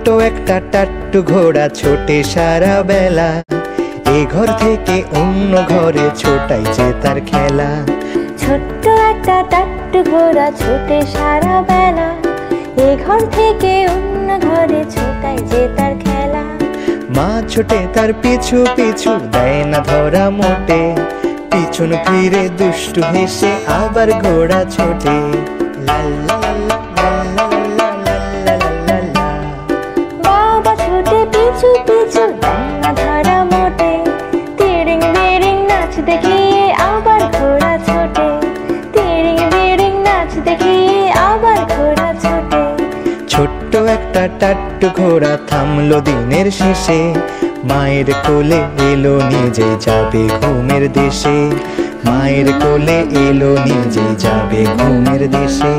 ছোট্ট একটা টাট্টু ঘোড়া ছোটে সারা বেলা, এ ঘর থেকে অন্য ঘরে ছোটাই যে তার খেলা। ছোট্ট একটা টাট্টু ঘোড়া ছোটে সারা বেলা, এ ঘর থেকে অন্য ঘরে ছোটাই যে তার খেলা। মা ছোটে তার পিছু পিছু দেয় না ধরা মোটে, পিছন ফিরে দুষ্টু হেসে আবার ঘোড়া ছোটে। বাবা ছোটে পিছু পিছু দেয় না ধরা মোটে, তিরিং বিরিং নাচ দেখিয়ে আবার ঘোড়া ছোটে, তিরিং বিরিং নাচ দেখিয়ে আবার ঘোড়া ছোটে। ছোট্ট একটা টাট্টু ঘোড়া থামলো দিনের শেষে, মায়ের কোলে এলো নিজে যাবে ঘুমের দেশে, মায়ের কোলে এলো নিজে যাবে ঘুমের দেশে।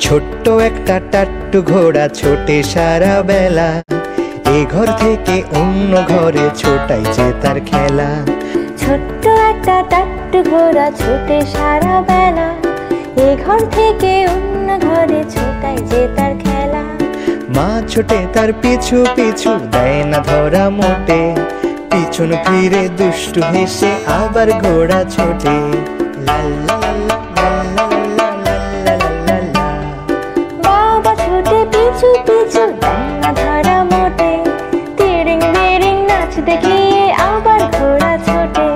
ছোট্ট একটা টাট্টু ঘোড়া ছোটে সারা বেলা, এ ঘর থেকে অন্য ঘরে ছোটাই যে তার খেলা। ছোট্ট একটা টাট্টু ঘোড়া ছোটে সারা বেলা, এ ঘর থেকে অন্য ঘরে ছোটাই যে তার খেলা। মা ছোটে তার পিছু পিছু দেয় না ধরা মোটে, পিছন ফিরে দুষ্টু হেসে আবার ঘোড়া ছোটে। বাবা ছোটে পিছু পিছু দেয় না ধরা মোটে, তিরিং বিরিং নাচ দেখিয়ে আবার ঘোড়া ছোটে,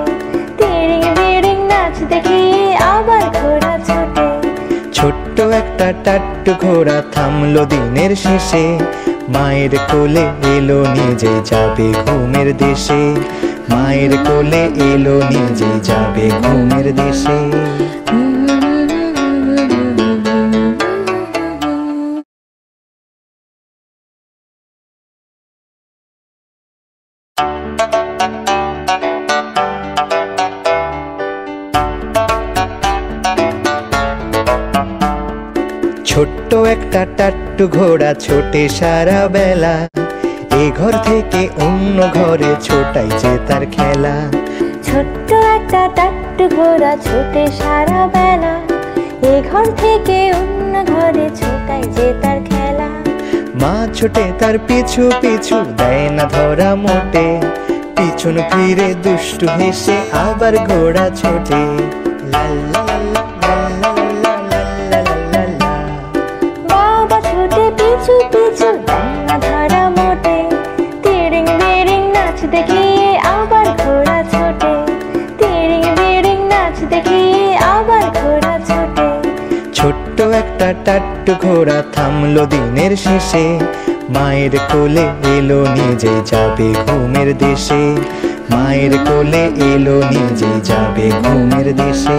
তিরিং বিরিং নাচ দেখিয়ে আবার ঘোড়া ছোটে। ছোট্ট একটা টাট্টু ঘোড়া থামলো দিনের শেষে, মায়ের কোলে এলো নিজে যাবে ঘুমের দেশে, মায়ের কোলে এলো নিজে যাবে ঘুমের দেশে। ছোট্ট একটা টাট্টু ঘোড়া ছোটে সারা বেলা, এ ঘর থেকে অন্য ঘরে ছোটাই যে তার খেলা। ছোট্ট একটা টাট্টু ঘোড়া ছোটে সারা বেলা, এ ঘর থেকে অন্য ঘরে ছোটাই যে তার খেলা। মা ছোটে তার পিছু পিছু দেয় না ধরা মোটে, পিছন ফিরে দুষ্টু হেসে আবার ঘোড়া ছোটে। বাবা ছোটে পিছু পিছু দেয় না ধরা মোটে, তিরিং বিরিং নাচ দেখিয়ে আবার ঘোড়া ছোটে, তিরিং বিরিং নাচ দেখিয়ে আবার ঘোড়া ছোটে। ছোট্ট একটা টাট্টু ঘোড়া থামলো দিনের শেষে, মায়ের কোলে এলো নিজে যাবে ঘুমের দেশে, মায়ের কোলে এলো নিজে যাবে ঘুমের দেশে।